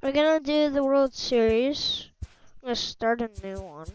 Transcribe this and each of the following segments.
We're gonna do the World Series. I'm gonna start a new one.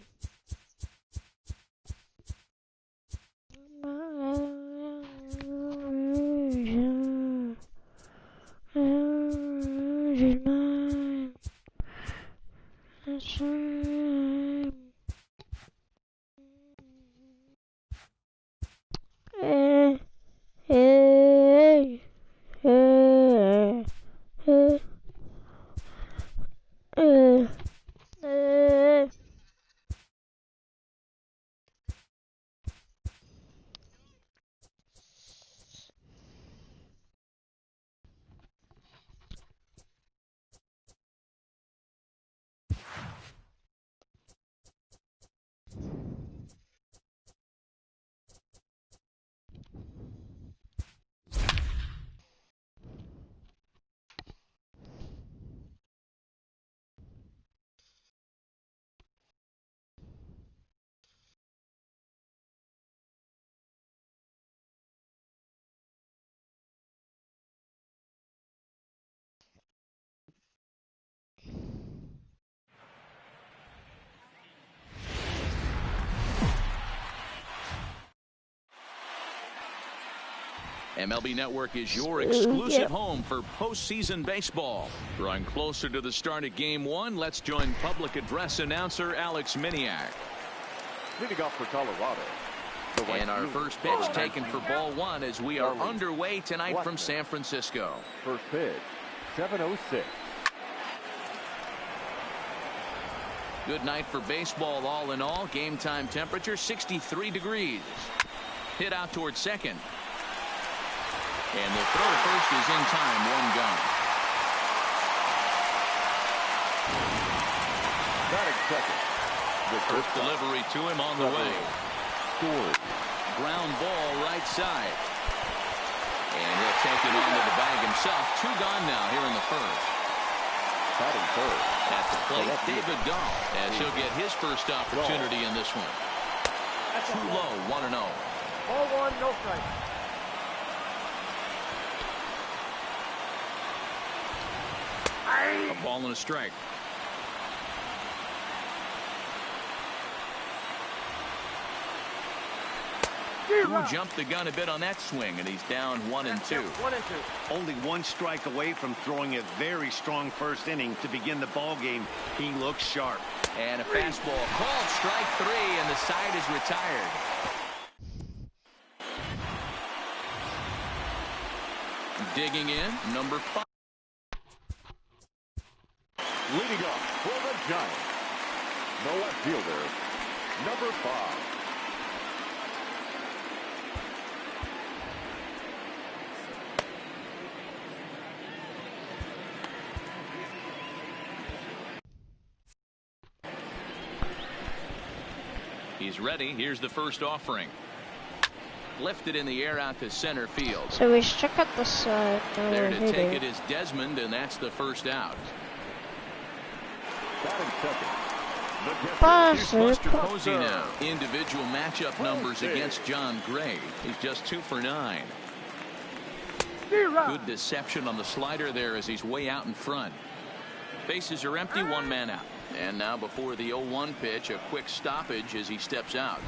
MLB Network is your exclusive home for postseason baseball. Drawing closer to the start of Game 1, let's join public address announcer Alex Miniak. Leading off for Colorado. And our first pitch taken for ball 1 as we are underway tonight from San Francisco. First pitch, 7:06. Good night for baseball all in all. Game time temperature 63 degrees. Hit out towards second. And the throw to first is in time, 1 gone. Batting second. The first delivery to him on the way. Scored. Ground ball right side. And he'll take it onto the bag himself. 2 gone now here in the first. Batting third. At the plate, David Dahl, as he'll get his first opportunity in this one. Too low, 1-0. Ball 1, no strike. A ball and a strike. Who jumped the gun a bit on that swing, and he's down 1-2. 1-2. Only 1 strike away from throwing a very strong first inning to begin the ball game. He looks sharp. And a fastball called strike 3, and the side is retired. Digging in, number 5. Leading off for the Giants, the left fielder, number 5. He's ready. Here's the first offering. Lifted in the air out to center field. So we struck out the side. There to take it is Desmond, and that's the first out. Batting second. Buster Posey now. Individual matchup numbers against John Gray. He's just 2 for 9. Good deception on the slider there as he's way out in front. Bases are empty, 1 man out. And now before the 0-1 pitch, a quick stoppage as he steps out.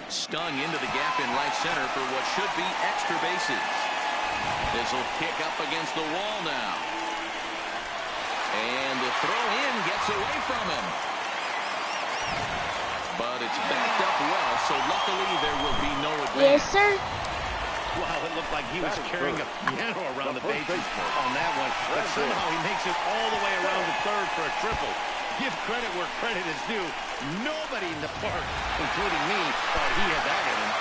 Stung into the gap in right center for what should be extra bases. This will kick up against the wall now. And the throw in gets away from him. But it's backed up well, so luckily there will be no advance. Yes, sir. Wow, it looked like he was carrying a piano around the bases on that one. But somehow he makes it all the way around the third for a triple. Give credit where credit is due. Nobody in the park, including me, thought he had that in him.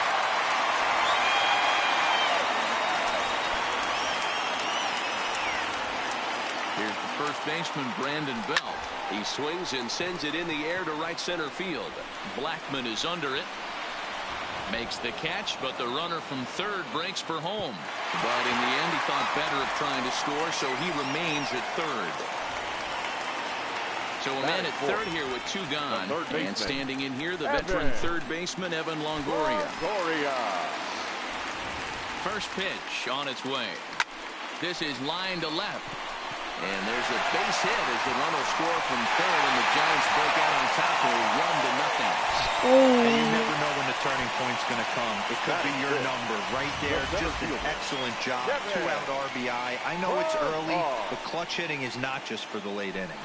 Here's the first baseman, Brandon Belt. He swings and sends it in the air to right center field. Blackman is under it. Makes the catch, but the runner from third breaks for home. But in the end, he thought better of trying to score, so he remains at third. So a man at third here with 2 gone. And standing in here, the veteran third baseman, Evan Longoria. First pitch on its way. This is line to left. And there's a base hit as the run will score from third, and the Giants break out on top with 1-0. And you never know when the turning point's going to come. It could be your number right there. Just an excellent job. 2-out RBI. I know it's early, but clutch hitting is not just for the late innings.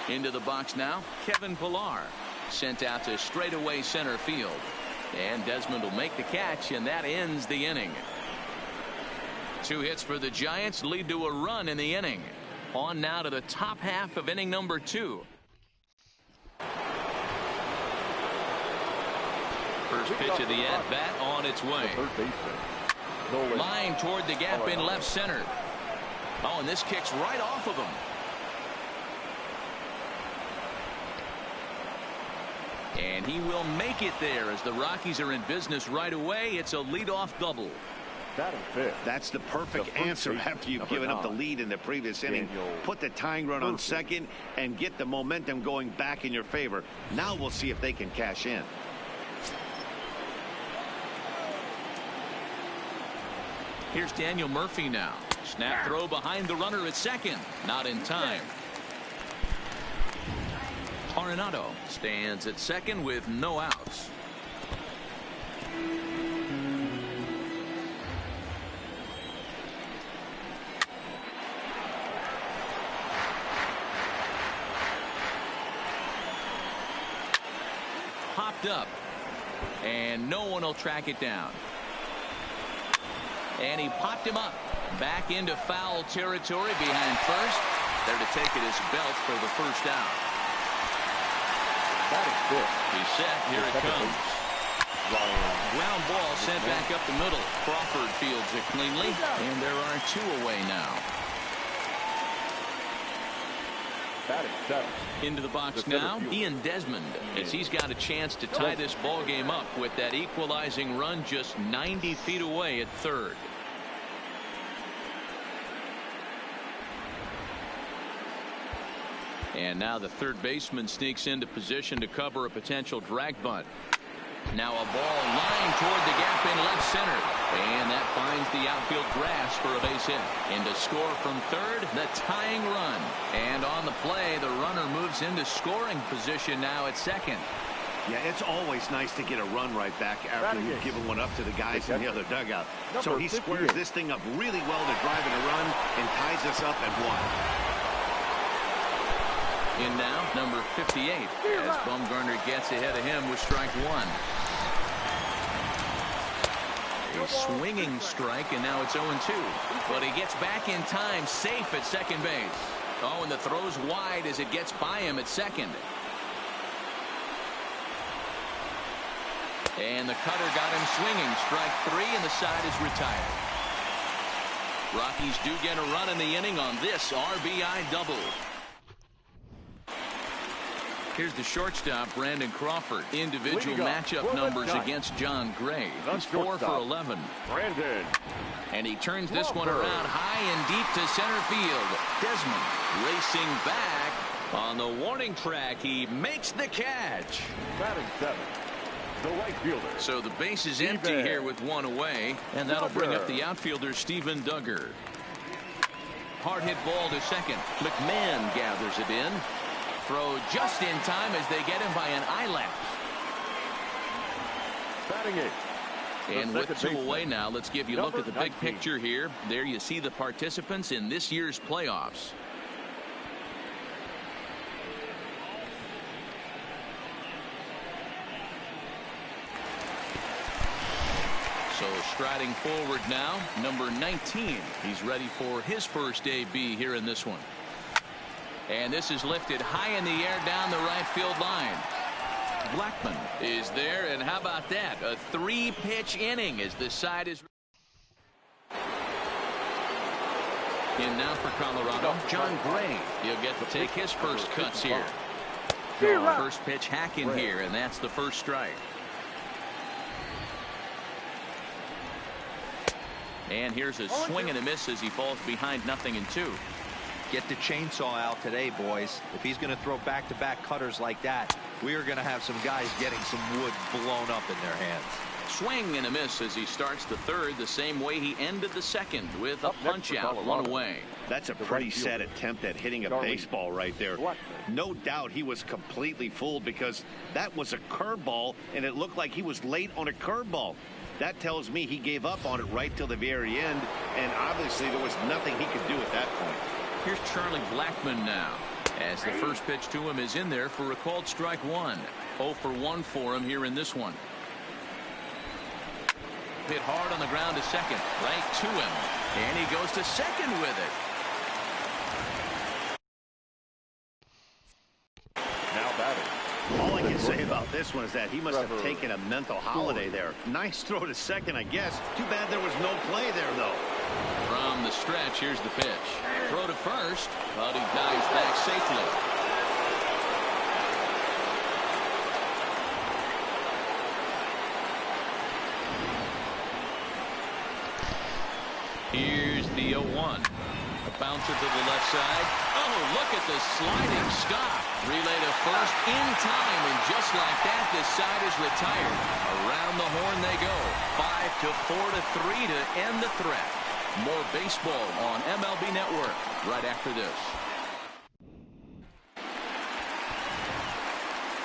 Into the box now, Kevin Pillar. Sent out to straightaway center field. And Desmond will make the catch, and that ends the inning. 2 hits for the Giants lead to a run in the inning. On now to the top half of inning number 2. First pitch of the at-bat on its way. Line toward the gap in left center. Oh, and this kicks right off of him. And he will make it there as the Rockies are in business right away. It's a leadoff double. That's the perfect answer after you've given up the lead in the previous inning. Put the tying run on second and get the momentum going back in your favor. Now we'll see if they can cash in. Here's Daniel Murphy now. Snap throw behind the runner at second. Not in time. Arenado stands at second with no outs. Popped up, and no one will track it down. And he popped him up back into foul territory behind first. There to take it is Belt for the first out. He's set. Here it comes. Ground ball sent back up the middle. Crawford fields it cleanly, and there are 2 away now. Into the box now, Ian Desmond, as he's got a chance to tie this ball game up with that equalizing run just 90 feet away at third. And now the third baseman sneaks into position to cover a potential drag bunt. Now a ball line toward the gap in left center. And that finds the outfield grass for a base hit. And to score from third, the tying run. And on the play, the runner moves into scoring position now at second. Yeah, it's always nice to get a run right back after you've given one up to the guys in the other dugout. So he squares this thing up really well to drive in a run and ties us up at 1. In now, number 58, as Bumgarner gets ahead of him with strike 1. A swinging strike, and now it's 0-2. But he gets back in time, safe at second base. Oh, and the throw's wide as it gets by him at second. And the cutter got him swinging. Strike 3, and the side is retired. Rockies do get a run in the inning on this RBI double. Here's the shortstop, Brandon Crawford. Individual matchup numbers against John Gray. He's 4 for 11. Brandon. And he turns this one around high and deep to center field. Desmond racing back on the warning track. He makes the catch. Batting 7. The right fielder. So the base is empty here with 1 away. And that'll bring up the outfielder, Steven Duggar. Hard hit ball to second. McMahon gathers it in. Throw just in time as they get him by an eyelash. Batting 8. And with 2 away now, let's give you a look at the big picture here. There you see the participants in this year's playoffs. So striding forward now, number 19. He's ready for his first AB here in this one. And this is lifted high in the air down the right field line. Blackman is there, and how about that? A 3-pitch inning as the side is in now for Colorado. John Gray. He'll get to take his first cuts here. First pitch hacking here, and that's the first strike. And here's a swing and a miss as he falls behind 0-2. Get the chainsaw out today, boys. If he's going to throw back-to-back cutters like that, we are going to have some guys getting some wood blown up in their hands. Swing and a miss as he starts the third the same way he ended the second, with a punch out, one away. That's a pretty sad attempt at hitting a baseball right there. No doubt he was completely fooled, because that was a curveball and it looked like he was late on a curveball. That tells me he gave up on it right till the very end, and obviously there was nothing he could do at that point. Here's Charlie Blackmon now, as the first pitch to him is in there for a called strike one. 0 for 1 for him here in this one. Hit hard on the ground to second, right to him, and he goes to second with it. Now batting. All I can say about this one is that he must have taken a mental holiday there. Nice throw to second, I guess. Too bad there was no play there, though. From the stretch, here's the pitch. Throw to first, but he dives back safely. Here's the 0-1. A bouncer to the left side. Oh, look at the sliding stop. Relay to first in time, and just like that, this side is retired. Around the horn they go. 5-4-3 to end the threat. More baseball on MLB Network right after this.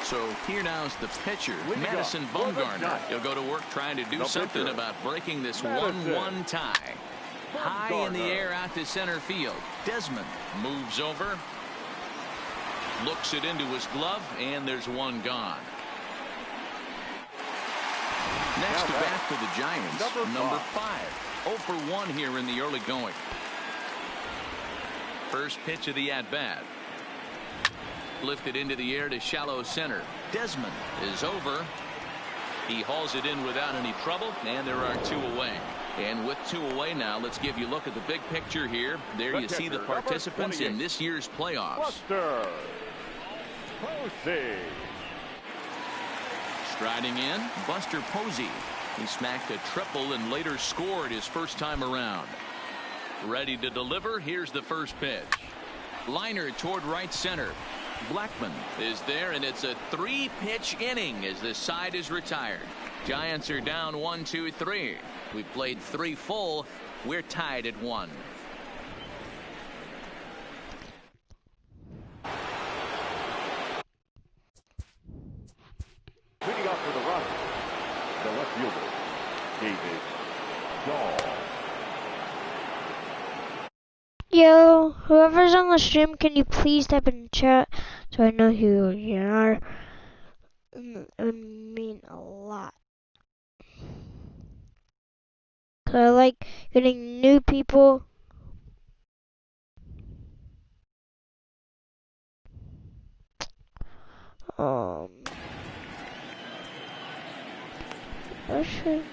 So here now is the pitcher, Madison Bumgarner. He'll go to work trying to do something about breaking this 1-1 tie. High in the air out to center field. Desmond moves over, looks it into his glove, and there's one gone. Next to bat for the Giants, number 5. 0 for 1 here in the early going. First pitch of the at-bat. Lifted into the air to shallow center. Desmond is over. He hauls it in without any trouble, and there are 2 away. And with 2 away now, let's give you a look at the big picture here. There you see the participants in this year's playoffs. Striding in, Buster Posey. He smacked a triple and later scored his first time around. Ready to deliver. Here's the first pitch. Liner toward right center. Blackmon is there, and it's a 3-pitch inning as this side is retired. Giants are down 1-2-3. We played 3 full. We're tied at 1. Leading up for the run, the left fielder, David Dahl. Yo, whoever's on the stream, can you please type in chat so I know who you are? It would mean a lot. 'Cause I like getting new people. Actually,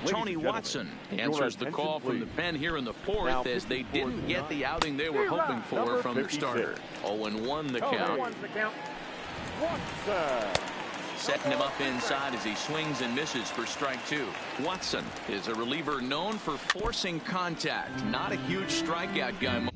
Tony Watson answers the call from the pen here in the 4th as they didn't get the outing they were hoping for from their starter. 0-1 the count. Setting him up inside as he swings and misses for strike 2. Watson is a reliever known for forcing contact. Not a huge strikeout guy.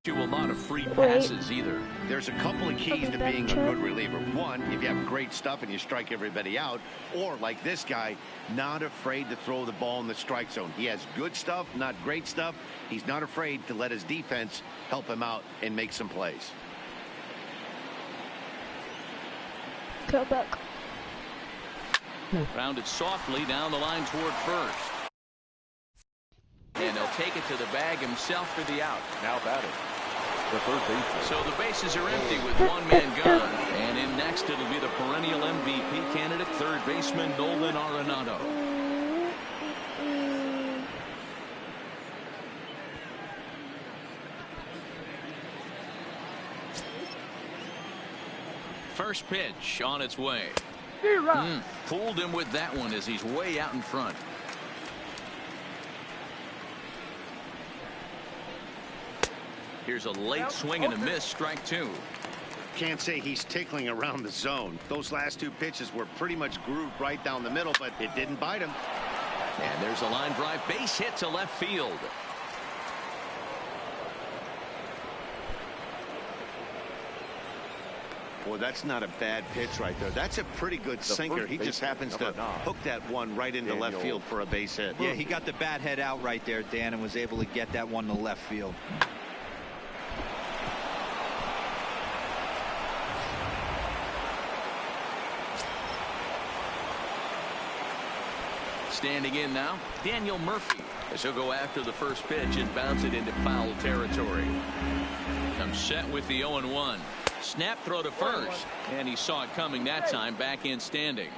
A lot of free passes either. There's a couple of keys to being a good reliever. One, if you have great stuff and you strike everybody out, or like this guy, not afraid to throw the ball in the strike zone. He has good stuff, not great stuff. He's not afraid to let his defense help him out and make some plays. go back. Rounded softly down the line toward first. And he'll take it to the bag himself for the out. Now batting, the third baseman. So the bases are empty with one man gone. And in next, it'll be the perennial MVP candidate, third baseman Nolan Arenado. First pitch on its way. Fooled him with that one as he's way out in front. Here's a late swing and a miss, strike 2. Can't say he's tickling around the zone. Those last 2 pitches were pretty much grooved right down the middle, but it didn't bite him. And there's a line drive base hit to left field. Boy, that's not a bad pitch right there. That's a pretty good sinker. He just happens to hook that one right into left field for a base hit. Yeah, he got the bat head out right there, Dan, and was able to get that one to left field. Standing in now, Daniel Murphy, as he'll go after the first pitch and bounce it into foul territory. Comes set with the 0-1. Snap throw to first, and he saw it coming that time, back in standing.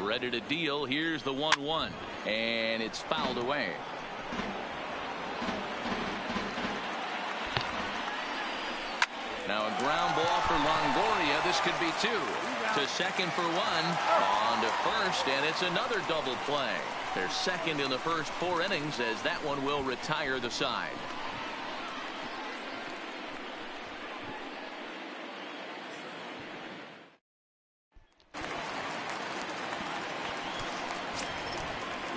Ready to deal. Here's the 1-1, and it's fouled away. Now a ground ball for Longoria. This could be 2. To second for 1. On to first, and it's another double play. They're second in the first 4 innings, as that one will retire the side.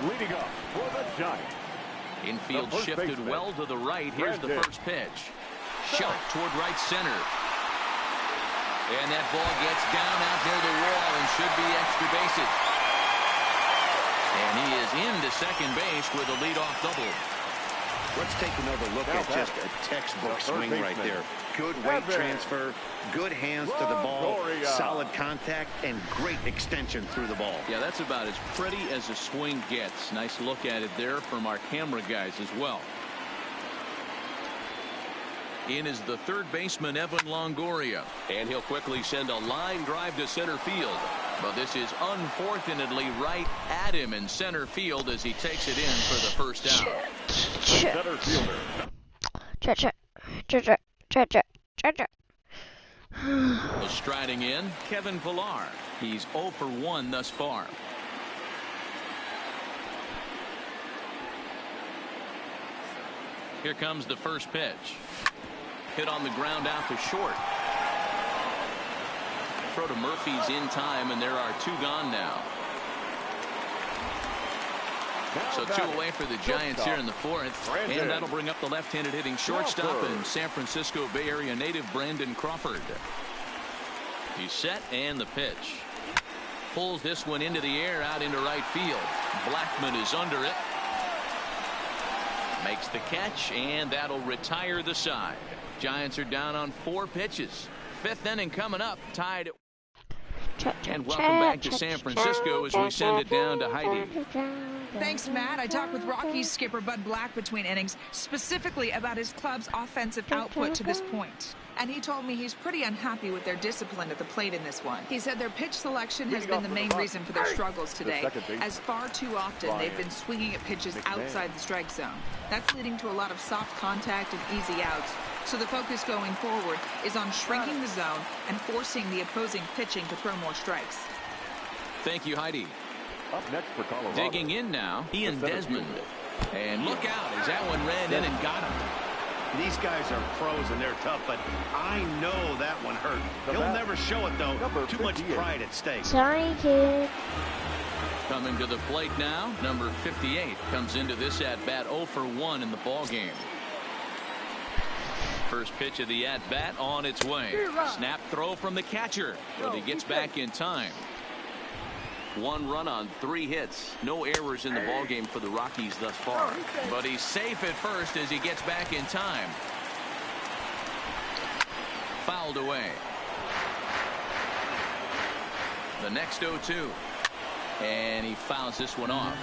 Leading up for the Giants. Infield shifted well to the right. Here's the first pitch. Shot toward right center. And that ball gets down out near the wall and should be extra bases. And he is into second base with a leadoff double. Let's take another look at just a textbook swing right there. Good weight transfer, good hands to the ball, solid contact, and great extension through the ball. Yeah, that's about as pretty as a swing gets. Nice look at it there from our camera guys as well. In is the third baseman, Evan Longoria, and he'll quickly send a line drive to center field. But this is unfortunately right at him in center field as he takes it in for the first out. Center fielder. Striding in, Kevin Pillar. He's 0 for 1 thus far. Here comes the first pitch. Hit on the ground out to short. Throw to Murphy's in time, and there are 2 gone now. So 2 away for the Giants here in the 4th. And that'll bring up the left-handed hitting shortstop and San Francisco Bay Area native Brandon Crawford. He's set, and the pitch. Pulls this one into the air out into right field. Blackman is under it. Makes the catch, and that'll retire the side. Giants are down on 4 pitches. 5th inning coming up, tied. And welcome back to San Francisco as we send it down to Heidi. Thanks, Matt. I talked with Rockies skipper Bud Black between innings, specifically about his club's offensive output to this point. And he told me he's pretty unhappy with their discipline at the plate in this one. He said their pitch selection has been the main reason for their struggles today, as far too often they've been swinging at pitches outside the strike zone. That's leading to a lot of soft contact and easy outs. So the focus going forward is on shrinking the zone and forcing the opposing pitching to throw more strikes. Thank you, Heidi. Up next for Colorado. Digging in now, Ian Desmond. And look out as that one ran in and got him. These guys are pros and they're tough, but I know that one hurt. He'll never show it, though. Too much pride at stake. Sorry, kid. Coming to the plate now, number 58 comes into this at-bat 0 for 1 in the ballgame. First pitch of the at-bat on its way. Snap throw from the catcher, but he gets back in time. 1 run on 3 hits. No errors in the ballgame for the Rockies thus far. But he's safe at first as he gets back in time. Fouled away. The next 0-2. And he fouls this one off.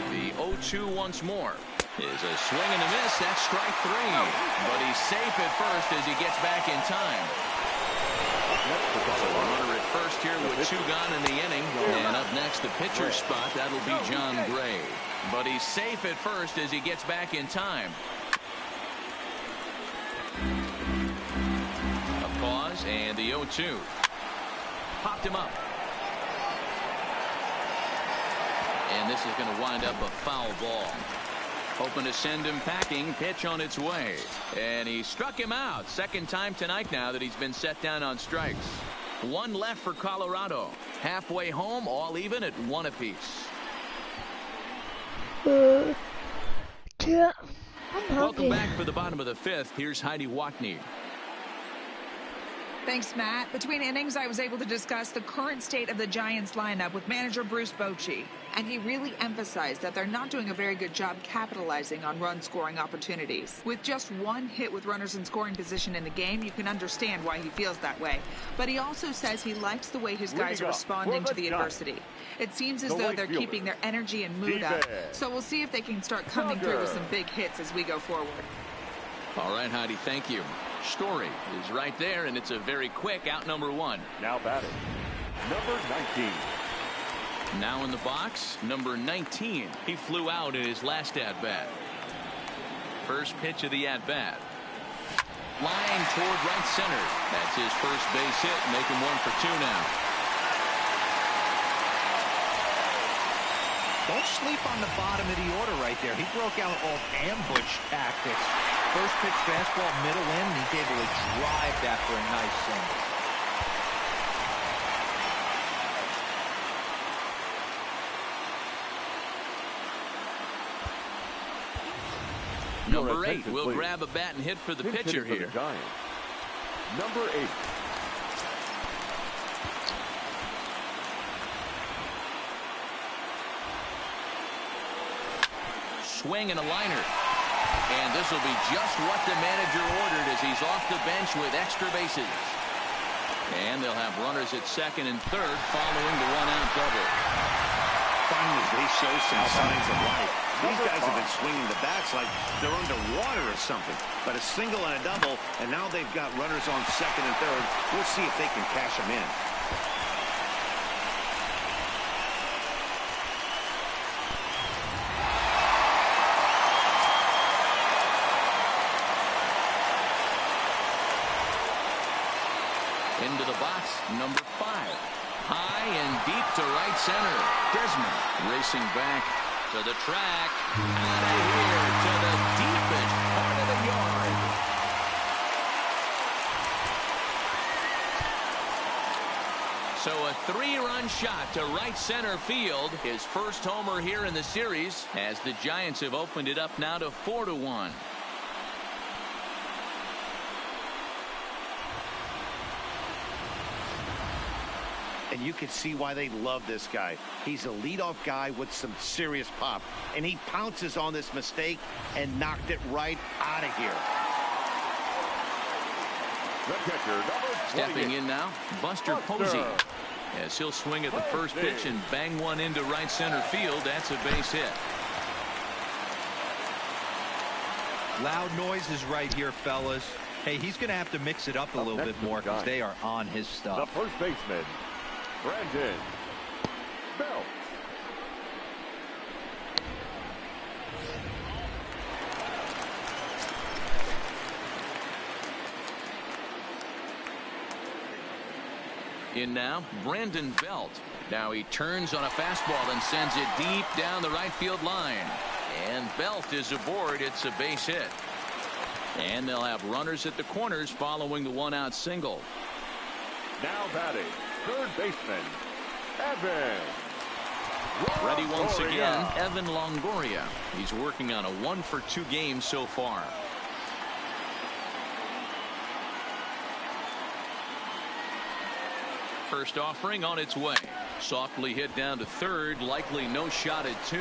The 0-2 once more. Is a swing and a miss. That's strike 3. But he's safe at first as he gets back in time. So a runner at first here with 2 gone in the inning. And up next, the pitcher's spot. That'll be John Gray. But he's safe at first as he gets back in time. A pause. innings, and the 0-2. Popped him up. And this is going to wind up a foul ball. Hoping to send him packing. Pitch on its way. And he struck him out. Second time tonight now that he's been set down on strikes. One left for Colorado. Halfway home, all even at 1 apiece. Yeah, Welcome back for the bottom of the 5th. Here's Heidi Watney. Thanks, Matt. Between innings, I was able to discuss the current state of the Giants lineup with manager Bruce Bochy. And he really emphasized that they're not doing a very good job capitalizing on run-scoring opportunities. With just 1 hit with runners in scoring position in the game, you can understand why he feels that way. But he also says he likes the way his guys are responding to the adversity. It seems as though they're keeping their energy and mood up. So we'll see if they can start coming through with some big hits as we go forward. All right, Heidi, thank you. Story is right there, and it's a very quick out number 1. Now batting, number 19. Now in the box, number 19. He flew out in his last at-bat. First pitch of the at-bat. Line toward right center. That's his first base hit, making 1 for 2 now. Don't sleep on the bottom of the order right there. He broke out all ambush tactics. First pitch fastball, middle in, and he's able to drive that for a nice single. Number 8 will grab a bat and hit for the pitcher here. Number 8. Swing and a liner. And this will be just what the manager ordered as he's off the bench with extra bases. And they'll have runners at second and third following the 1-out double. Finally, they show some signs of life. These guys have been swinging the bats like they're underwater or something. But a single and a double, and now they've got runners on second and third. We'll see if they can cash them in. Into the box, number 5. High and deep to right center. Desmond racing back to the track. Out of here to the deepest part of the yard. So a 3-run shot to right center field. His first homer here in the series as the Giants have opened it up now to 4-1. And you can see why they love this guy. He's a leadoff guy with some serious pop. And he pounces on this mistake and knocked it right out of here. The catcher, number 28. Stepping in now, Buster Posey. As he'll swing at the first pitch and bang one into right center field. That's a base hit. Loud noises right here, fellas. Hey, he's going to have to mix it up a little bit more because they are on his stuff. The first baseman, Brandon Belt. In now, Brandon Belt. Now he turns on a fastball and sends it deep down the right field line. And Belt is aboard. It's a base hit. And they'll have runners at the corners following the 1-out single. Now batting, third baseman, Evan. Ready once again, Evan Longoria. He's working on a 1-for-2 game so far. First offering on its way. Softly hit down to third. Likely no shot at 2.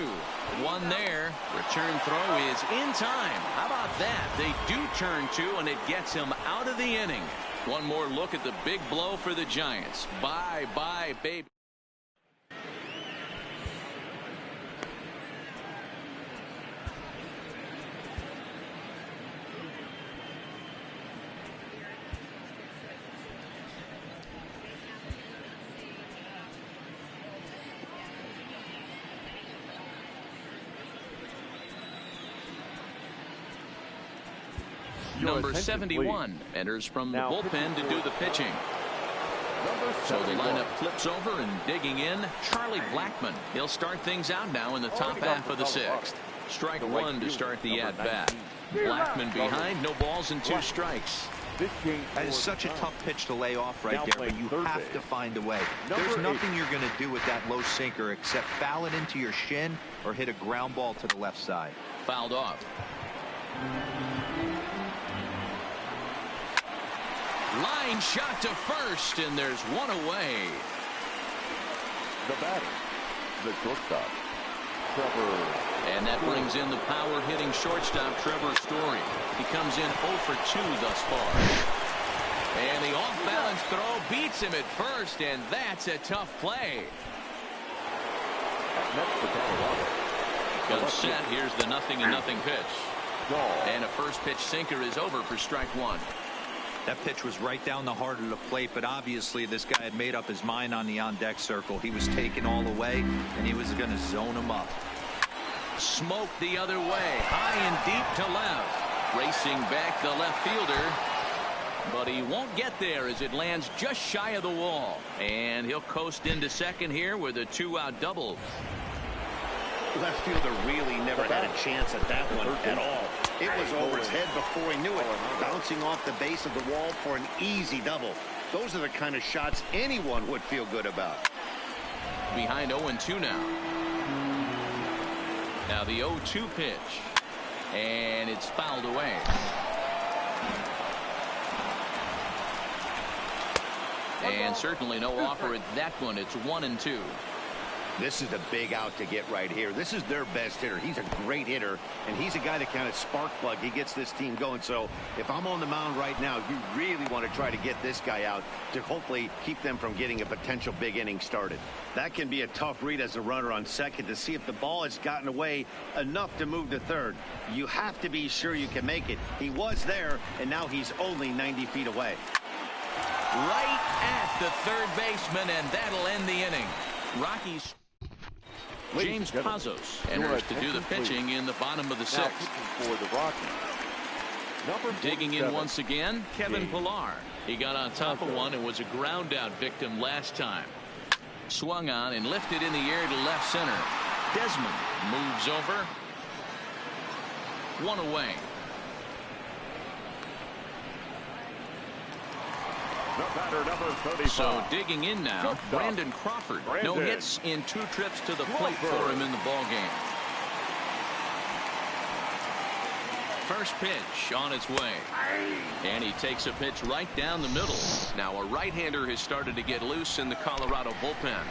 One there. Return throw is in time. How about that? They do turn 2, and it gets him out of the inning. One more look at the big blow for the Giants. Bye, bye, baby. Number 71 enters from the bullpen to do the pitching. So the lineup flips over, and digging in, Charlie Blackmon. He'll start things out now in the top half of the sixth. Strike one to start the at-bat. Blackmon behind, no balls and 2 strikes. That is such a tough pitch to lay off right there, but you have to find a way. There's nothing you're going to do with that low sinker except foul it into your shin or hit a ground ball to the left side. Fouled off. Line shot to first, and there's one away. The batter, the shortstop, Trevor. And that brings in the power-hitting shortstop, Trevor Story. He comes in 0 for 2 thus far. And the off-balance throw beats him at first, and that's a tough play. Next for Colorado. Comes set. Here's the 0-0 pitch. And a first pitch sinker is over for strike one. That pitch was right down the heart of the plate, but obviously this guy had made up his mind on the on-deck circle. He was taken all the way, and he was going to zone him up. Smoke the other way, high and deep to left. Racing back the left fielder, but he won't get there as it lands just shy of the wall. And he'll coast into second here with a 2-out double. Left fielder really never had a chance at that one at all. It was over his head before he knew it, bouncing off the base of the wall for an easy double. Those are the kind of shots anyone would feel good about. Behind 0-2 now. Now the 0-2 pitch, and it's fouled away. And certainly no offer at that one. It's 1-2. This is a big out to get right here. This is their best hitter. He's a great hitter, and he's a guy that kind of spark plug. He gets this team going. So if I'm on the mound right now, you really want to try to get this guy out to hopefully keep them from getting a potential big inning started. That can be a tough read as a runner on second to see if the ball has gotten away enough to move to third. You have to be sure you can make it. He was there, and now he's only 90 feet away. Right at the third baseman, and that'll end the inning. Rockies. James Pazos enters to do the pitching in the bottom of the sixth. For the Rockies. Digging in once again, Kevin Pillar. He got on top of one and was a ground out victim last time. Swung on and lifted in the air to left center. Desmond moves over. One away. The batter, number 35. So digging in now, Brandon Crawford. No hits in 2 trips to the plate for him in the ballgame. First pitch on its way. And he takes a pitch right down the middle. Now a right-hander has started to get loose in the Colorado bullpen.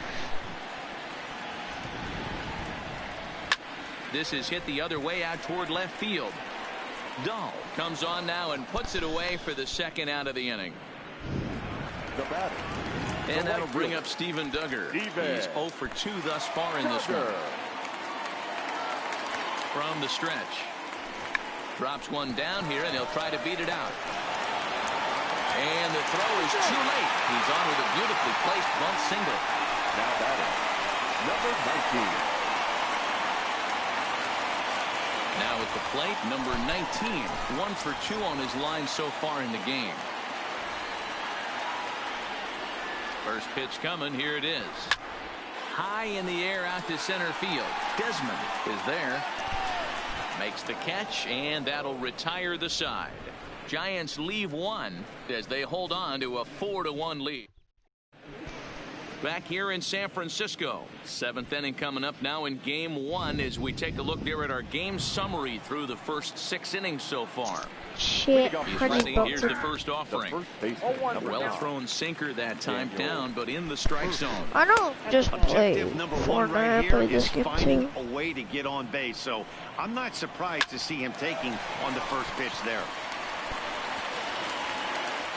This is hit the other way out toward left field. Dahl comes on now and puts it away for the second out of the inning. The batter. And that'll bring up Steven Duggar. He's 0 for 2 thus far in this one. From the stretch. Drops one down here, and he'll try to beat it out. And the throw is too late. He's on with a beautifully placed bunt single. Now batting, number 19. Now at the plate, number 19. 1 for 2 on his line so far in the game. First pitch coming. Here it is. High in the air out to center field. Desmond is there. Makes the catch, and that'll retire the side. Giants leave one as they hold on to a 4-1 lead. Back here in San Francisco. 7th inning coming up now in game 1 as we take a look there at our game summary through the first 6 innings so far. Shit, He's ready. Here's the first offering. A well-thrown sinker that time down, but in the strike zone. I don't just play Objective number 1 Fortnite, right I here play is this game finding too. a way to get on base. So I'm not surprised to see him taking on the first pitch there.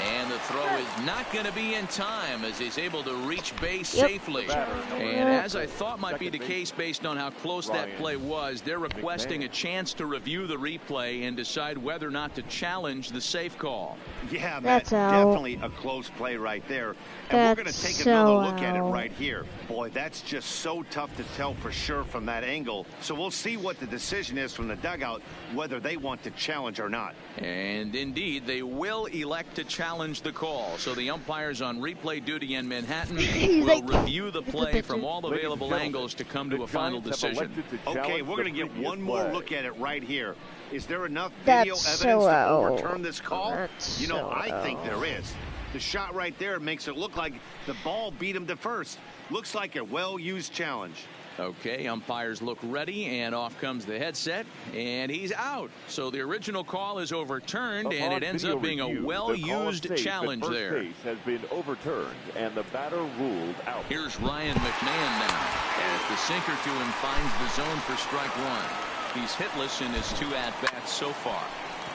And the throw is not going to be in time as he's able to reach base safely. And as I thought might be the case based on how close that play was, they're requesting a chance to review the replay and decide whether or not to challenge the safe call. Yeah, Matt, That's definitely a close play right there. And we're going to take another look at it right here. Boy, that's just so tough to tell for sure from that angle. So we'll see what the decision is from the dugout, whether they want to challenge or not. And indeed, they will elect to challenge the call. So the umpires on replay duty in Manhattan will review the play from all available angles to come to a final decision. Okay, we're going to get one more look at it right here. Is there enough video evidence to overturn this call? You know, I think there is. The shot right there makes it look like the ball beat him to first. Looks like a well-used challenge. Okay, umpires look ready, and off comes the headset, and he's out. So the original call is overturned, and it ends up being a well-used challenge there. Base has been overturned, and the batter ruled out. Here's Ryan McMahon now, as the sinker to him finds the zone for strike one. He's hitless in his 2 at-bats so far.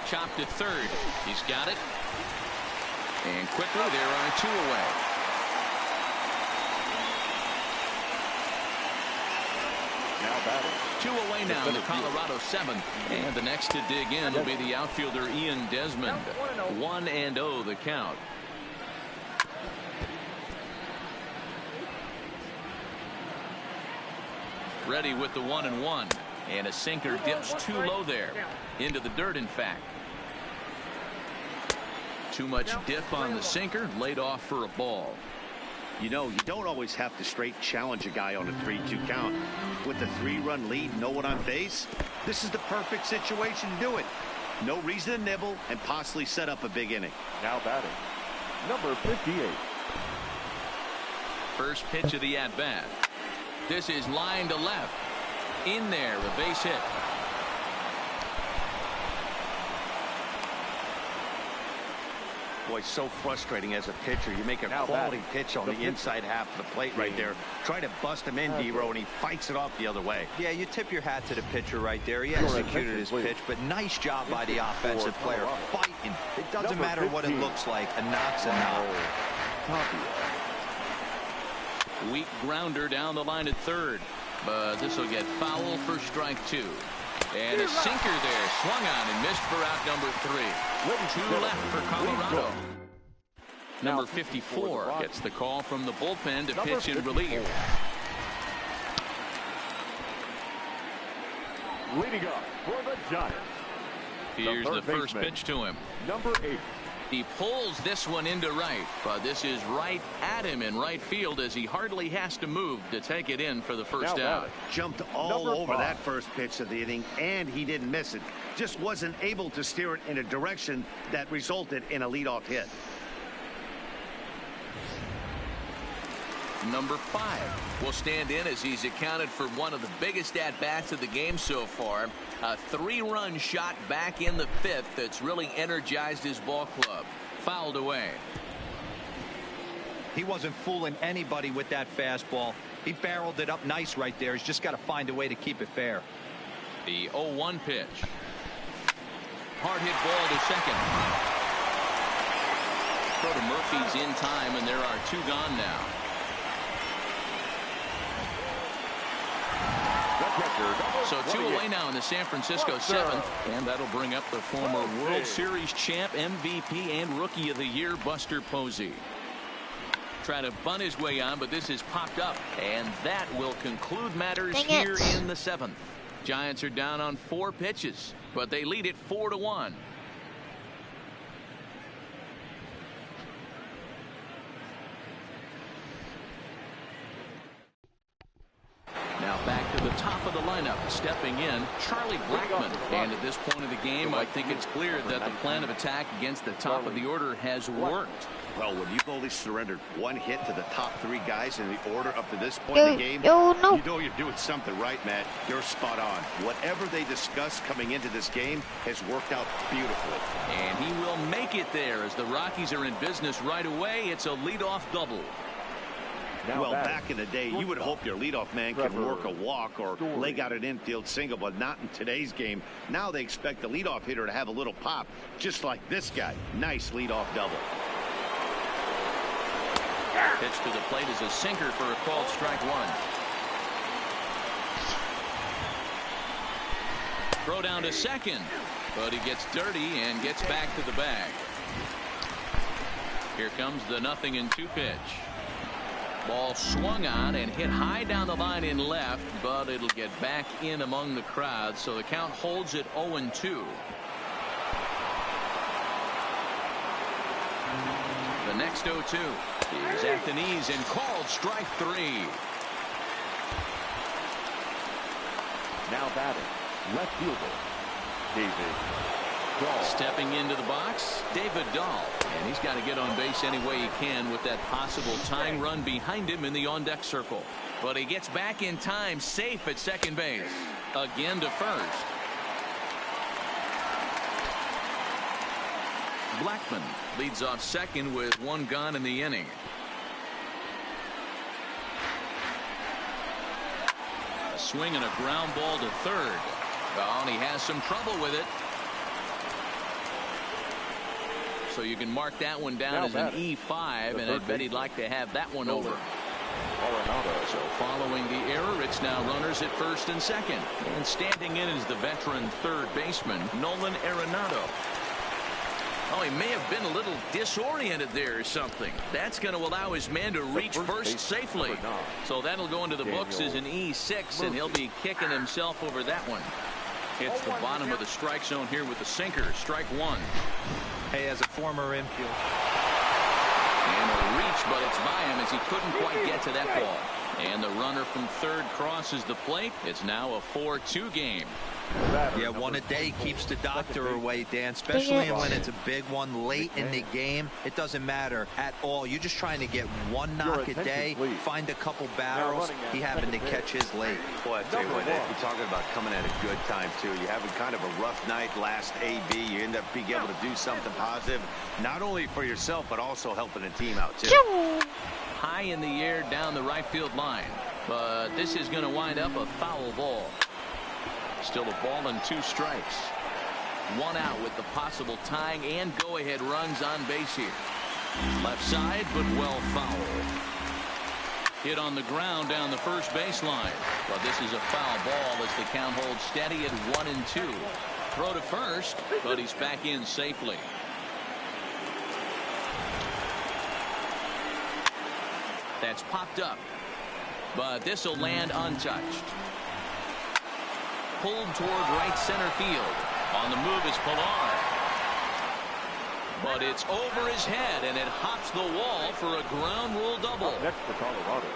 Chopped to third. He's got it. And quickly, there are 2 away. Now batting. 2 away now in the Colorado 7th. And the next to dig in will be the outfielder Ian Desmond. 1-0 the count. Ready with the 1-1. And a sinker dips too low there. Into the dirt, in fact. Too much dip on the sinker, laid off for a ball. You know, you don't always have to straight challenge a guy on a 3-2 count. With the 3-run lead, no one on base, this is the perfect situation to do it. No reason to nibble and possibly set up a big inning. Now batting, number 58. First pitch of the at-bat. This is line to left. In there, a base hit. Boy, so frustrating as a pitcher. You make a quality pitch on the inside half of the plate right there. Try to bust him in, D-Row, and he fights it off the other way. Yeah, you tip your hat to the pitcher right there. He executed his pitch, but nice job by the offensive player. Fighting. It doesn't matter what it looks like. A knock's a knock. Weak grounder down the line at third. But this will get foul for strike 2. And a sinker there, swung on and missed for out number 3. 2 left for Colorado. Number 54 gets the call from the bullpen to pitch in relief. Leading up for the Giants. Here's the first pitch to him. Number 8. He pulls this one into right, but this is right at him in right field as he hardly has to move to take it in for the first out. Jumped all over that first pitch of the inning, and he didn't miss it. Just wasn't able to steer it in a direction that resulted in a leadoff hit. Number 5 will stand in as he's accounted for one of the biggest at-bats of the game so far. A 3-run shot back in the 5th that's really energized his ball club. Fouled away. He wasn't fooling anybody with that fastball. He barreled it up nice right there. He's just got to find a way to keep it fair. The 0-1 pitch. Hard hit ball to second. Throw to Murphy's in time, and there are 2 gone now. So 2 away now in the San Francisco 7th, and that'll bring up the former World Series champ, MVP, and Rookie of the Year, Buster Posey. Try to bunt his way on, but this is popped up, and that will conclude matters here in the 7th. Giants are down on 4 pitches, but they lead it 4-1. Now back to the top of the lineup, stepping in, Charlie Blackmon. And at this point of the game, I think it's clear that the plan of attack against the top of the order has worked. Well, when you've only surrendered 1 hit to the top 3 guys in the order up to this point in the game, you know you're doing something right, Matt. You're spot on. Whatever they discussed coming into this game has worked out beautifully. And he will make it there as the Rockies are in business right away. It's a leadoff double. Well, back in the day, you would hope your leadoff man can work a walk or leg out an infield single, but not in today's game. Now they expect the leadoff hitter to have a little pop, just like this guy. Nice leadoff double. Pitch to the plate is a sinker for a called strike one. Throw down to second, but he gets dirty and gets back to the bag. Here comes the 0-2 pitch. Ball swung on and hit high down the line in left, but it'll get back in among the crowd, so the count holds at 0-2. The next 0-2 is at the knees and called strike three. Now batting, left fielder, David Dahl. Stepping into the box, David Dahl. And he's got to get on base any way he can with that possible tying run behind him in the on-deck circle. But he gets back in time, safe at second base. Again to first. Blackman leads off second with one gone in the inning. A swing and a ground ball to third. Oh, and he has some trouble with it. So you can mark that one down as an E5, and I bet he'd like to have that one over. So following the error, it's now runners at first and second. And standing in is the veteran third baseman, Nolan Arenado. Oh, he may have been a little disoriented there or something. That's going to allow his man to reach first safely. So that'll go into the books as an E6, and he'll be kicking himself over that one. Hits the bottom of the strike zone here with the sinker. Strike one. Hey, as a former infield. And a reach, but it's by him as he couldn't quite get to that ball. And the runner from third crosses the plate. It's now a 4-2 game. Yeah, one a day keeps the doctor away, Dan, especially when it's a big one late in the game. It doesn't matter at all. You're just trying to get one knock a day, find a couple barrels. He happened to catch his late. Boy, I tell you what, you're talking about coming at a good time, too. You're having kind of a rough night last AB. You end up being able to do something positive, not only for yourself, but also helping the team out, too. High in the air down the right field line. But this is going to wind up a foul ball. Still a ball and 2 strikes. One out with the possible tying and go-ahead runs on base here. Left side, but well foul. Hit on the ground down the first baseline. But this is a foul ball as the count holds steady at 1-2. Throw to first, but he's back in safely. That's popped up, but this will land untouched. Pulled toward right center field. On the move is Pilar. But it's over his head, and it hops the wall for a ground rule double. Next for Colorado.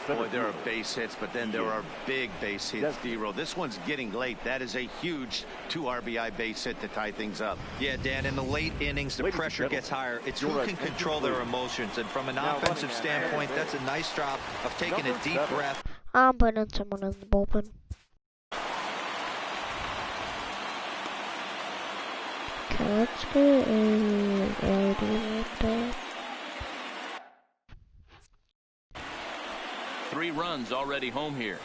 Boy, there are base hits, but then there are big base hits, D-Roll. This one's getting late. That is a huge 2 RBI base hit to tie things up. Yeah, Dan, in the late innings, the pressure gets higher. It's who can control their emotions. And from an offensive standpoint, that's a nice job of taking a deep breath. I'm putting someone in the bullpen. Let's get a 3 runs already home here.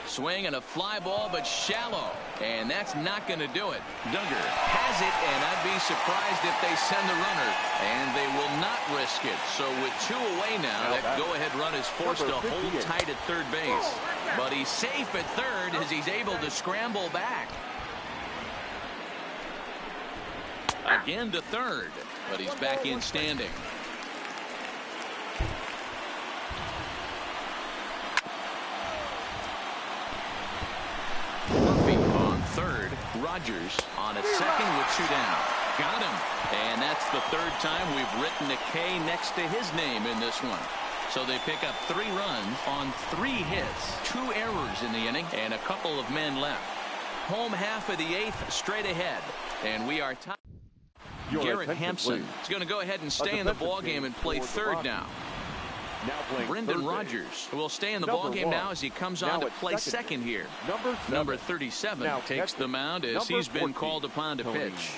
Swing and a fly ball, but shallow. And that's not going to do it. Duggar has it, and I'd be surprised if they send the runner. And they will not risk it. So with 2 away now, that go-ahead run is forced to hold tight at third base. But he's safe at third as he's able to scramble back. Again to third, but he's back in standing. Murphy on third. Rogers on a second with 2 down. Got him. And that's the 3rd time we've written a K next to his name in this one. So they pick up 3 runs on 3 hits, 2 errors in the inning, and a couple of men left. Home half of the 8th straight ahead. And we are tied. Garrett Hampson is going to go ahead and stay in the ballgame and play third now. Brendan Rodgers will stay in the ballgame now as he comes on to play second here. Number 37 takes the mound as he's been called upon to pitch.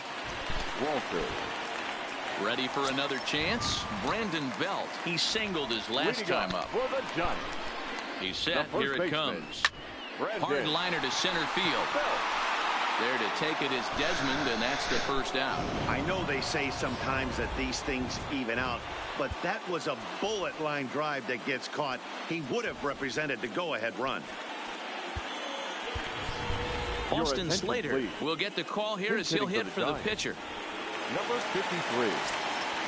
Ready for another chance? Brandon Belt. He singled his last time up. He's set. Here it comes. Hard liner to center field. There to take it is Desmond, and that's the first out. I know they say sometimes that these things even out, but that was a bullet line drive that gets caught. He would have represented the go-ahead run. Austin Slater will get the call here as he'll hit for the pitcher. Number 53,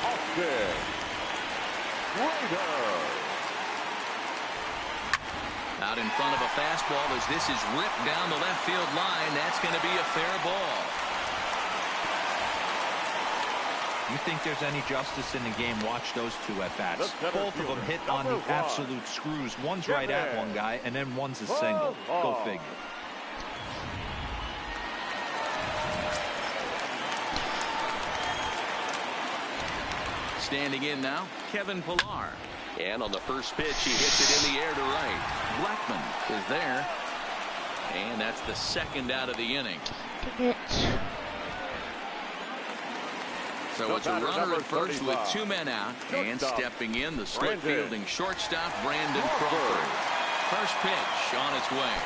Austin Slater. Out in front of a fastball as this is ripped down the left field line. That's going to be a fair ball. You think there's any justice in the game? Watch those two at-bats. Both of them hit on the absolute screws. One's right at one guy, and then one's a single. Go figure. Standing in now, Kevin Pillar. And on the first pitch, he hits it in the air to right. Blackman is there. And that's the second out of the inning. So it's a runner at first with 2 men out. And stepping in, the split fielding shortstop, Brandon Crawford. First pitch on its way.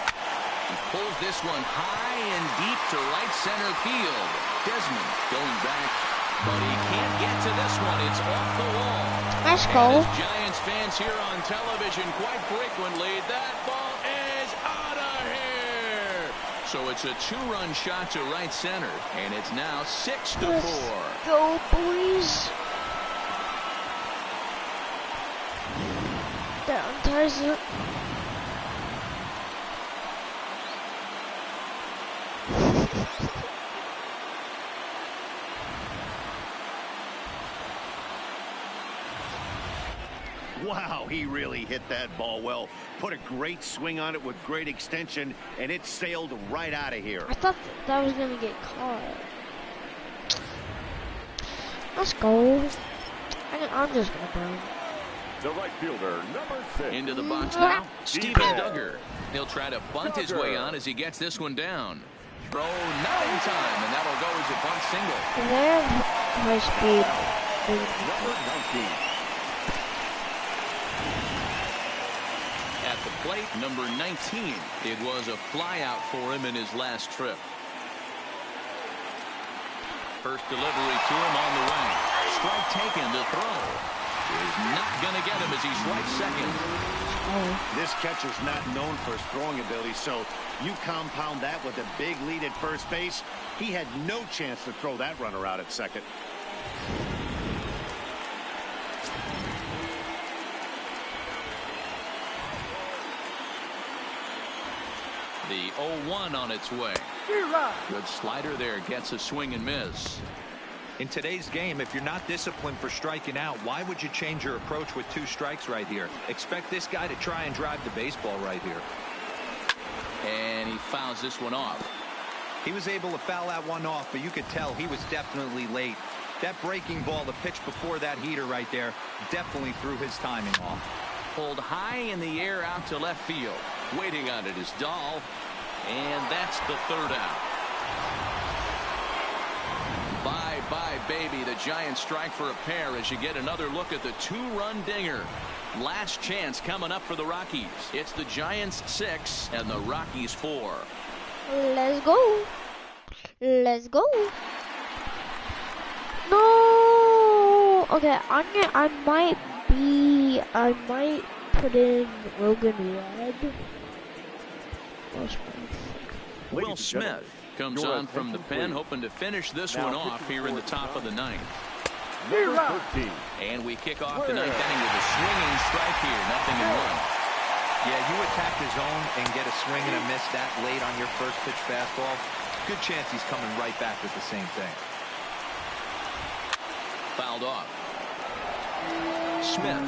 He pulls this one high and deep to right center field. Desmond going back, but he can't get to this one. It's off the wall. Nice goal. Giants fans here on television quite frequently, that ball is out of here. So it's a 2-run shot to right center, and it's now 6-4. Let's go, boys. Down ties it. Wow, he really hit that ball well. Put a great swing on it with great extension, and it sailed right out of here. I thought that was going to get caught. Let's go. I'm just going to burn. The right fielder, number 6. Into the box now, Steven Duggar. He'll try to bunt his way on as he gets this one down. Throw not in time, and that'll go as a bunt single. They have high speed. Number 19. At the plate, number 19. It was a flyout for him in his last trip. First delivery to him on the way. Strike taken to throw. Is not going to get him as he strikes second. This catcher's not known for his throwing ability, so you compound that with a big lead at first base. He had no chance to throw that runner out at second. The 0-1 on its way. Good slider there, gets a swing and miss. In today's game, if you're not disciplined for striking out, why would you change your approach with 2 strikes right here? Expect this guy to try and drive the baseball right here. And he fouls this one off. He was able to foul that one off, but you could tell he was definitely late. That breaking ball, the pitch before that heater right there, definitely threw his timing off. Pulled high in the air out to left field. Waiting on it is Dahl. And that's the third out. Bye-bye, baby. The Giants strike for a pair as you get another look at the 2-run dinger. Last chance coming up for the Rockies. It's the Giants 6 and the Rockies 4. Let's go. Let's go. No. Okay, I might put in Logan Red. Will Smith comes on from the pen, hoping to finish this one off here in the top of the 9th. And we kick off the 9th inning with a swinging strike here, 0-1. Yeah, you attack the zone and get a swing and a miss that late on your first pitch fastball. Good chance he's coming right back with the same thing. Fouled off. Smith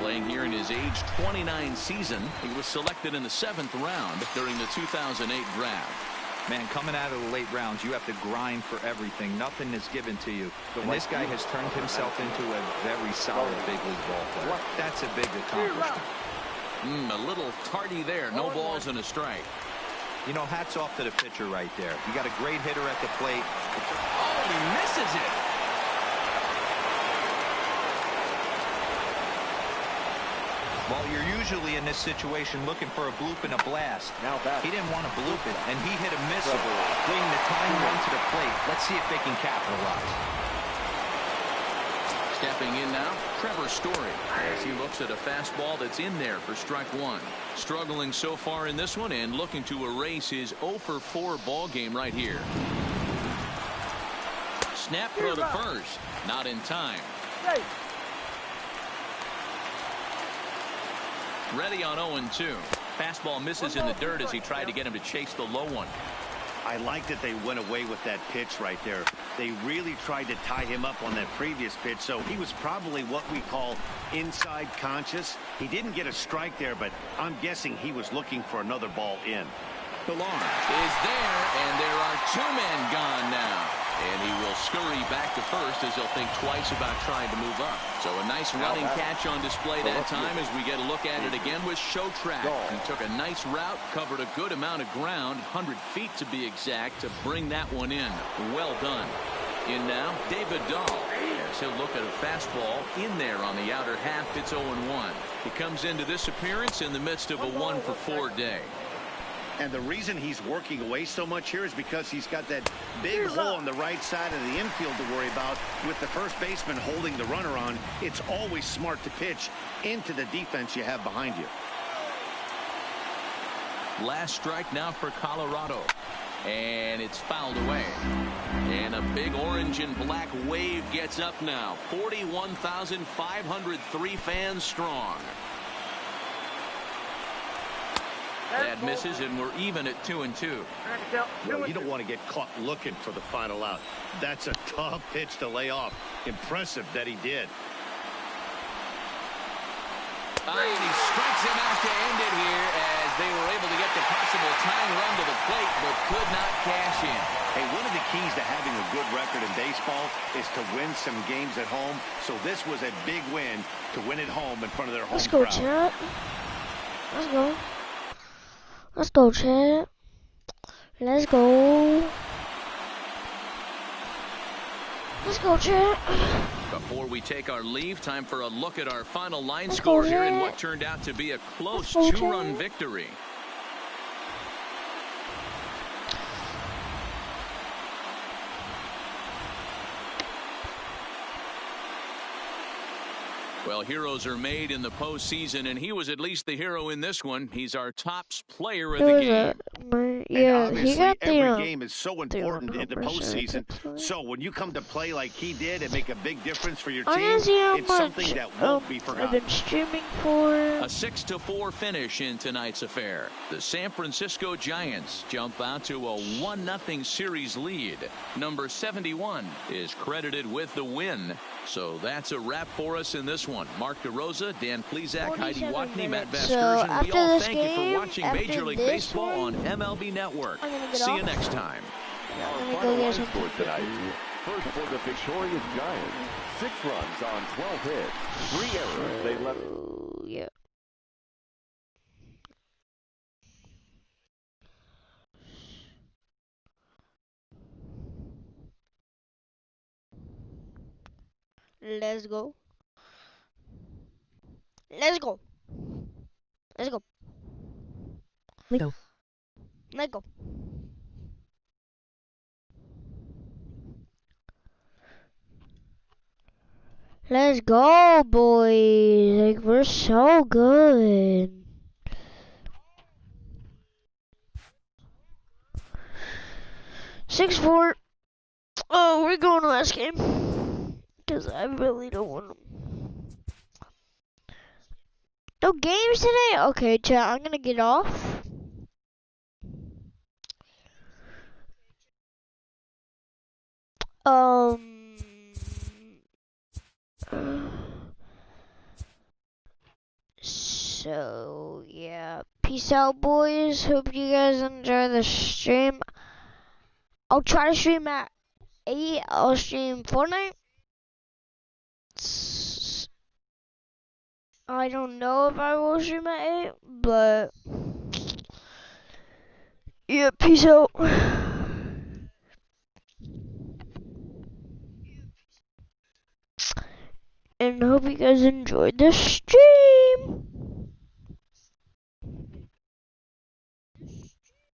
playing here in his age 29 season. He was selected in the 7th round during the 2008 draft. Man, coming out of the late rounds, you have to grind for everything. Nothing is given to you. And this guy has turned himself into a very solid big league ball player. That's a big accomplishment. A little tardy there. No balls and a strike. You know, hats off to the pitcher right there. You got a great hitter at the plate. Oh, he misses it. Well, you're usually in this situation looking for a bloop and a blast. Now back. He didn't want to bloop it, and he hit a missable, bringing the tying run to the plate. Let's see if they can capitalize. Stepping in now, Trevor Story, as he looks at a fastball that's in there for strike one. Struggling so far in this one and looking to erase his 0 for 4 ball game right here. Snap throw to first. Not in time. Ready on 0-2. Fastball misses in the dirt as he tried to get him to chase the low one. I like that they went away with that pitch right there. They really tried to tie him up on that previous pitch, so he was probably what we call inside conscious. He didn't get a strike there, but I'm guessing he was looking for another ball in. Pilar is there, and there are 2 men gone now. And he will scurry back to first as he'll think twice about trying to move up. So a nice running catch on display that time as we get a look at it again with Showtrack. He took a nice route, covered a good amount of ground, 100 feet to be exact, to bring that one in. Well done. In now, David Dahl, as he'll look at a fastball in there on the outer half. It's 0-1. He comes into this appearance in the midst of a 1 for 4 day. And the reason he's working away so much here is because he's got that big hole on the right side of the infield to worry about. With the first baseman holding the runner on, it's always smart to pitch into the defense you have behind you. Last strike now for Colorado. And it's fouled away. And a big orange and black wave gets up now. 41,503 fans strong. That misses, and we're even at 2-2. Well, you don't want to get caught looking for the final out. That's a tough pitch to lay off. Impressive that he did. And he strikes him out to end it here as they were able to get the possible tying run to the plate, but could not cash in. Hey, one of the keys to having a good record in baseball is to win some games at home. So this was a big win to win at home in front of their home crowd. Let's go, chat. Let's go. Let's go, chat. Let's go. Let's go, chat. Before we take our leave, time for a look at our final line score here in what turned out to be a close 2-run victory. Well, heroes are made in the postseason, and he was at least the hero in this one. He's our top player of the game. Yeah, he got every game is so important in the postseason. So when you come to play like he did and make a big difference for your team, it's something that won't be forgotten. I've been streaming for a 6-4 finish in tonight's affair. The San Francisco Giants jump out to a 1-0 series lead. Number 71 is credited with the win. So that's a wrap for us in this one. Mark DeRosa, Dan Plezak, Heidi Watney, Matt Vasgersian. We all thank you for watching Major League Baseball on MLB Network. See you next time. Final line score tonight. First for the victorious Giants. 6 runs on 12 hits. 3 errors. They left. Yeah. Let's go. Let's go. Let's go. Let's go. Let's go. Let's go, boys. Like, we're so good. Six, 4. Oh, we're going to last game. Because I really don't want them. No games today? Okay, chat, I'm gonna get off. So, yeah. Peace out, boys. Hope you guys enjoy the stream. I'll try to stream at 8. I'll stream Fortnite. I don't know if I will stream at 8, but yeah, peace out. And hope you guys enjoyed this stream.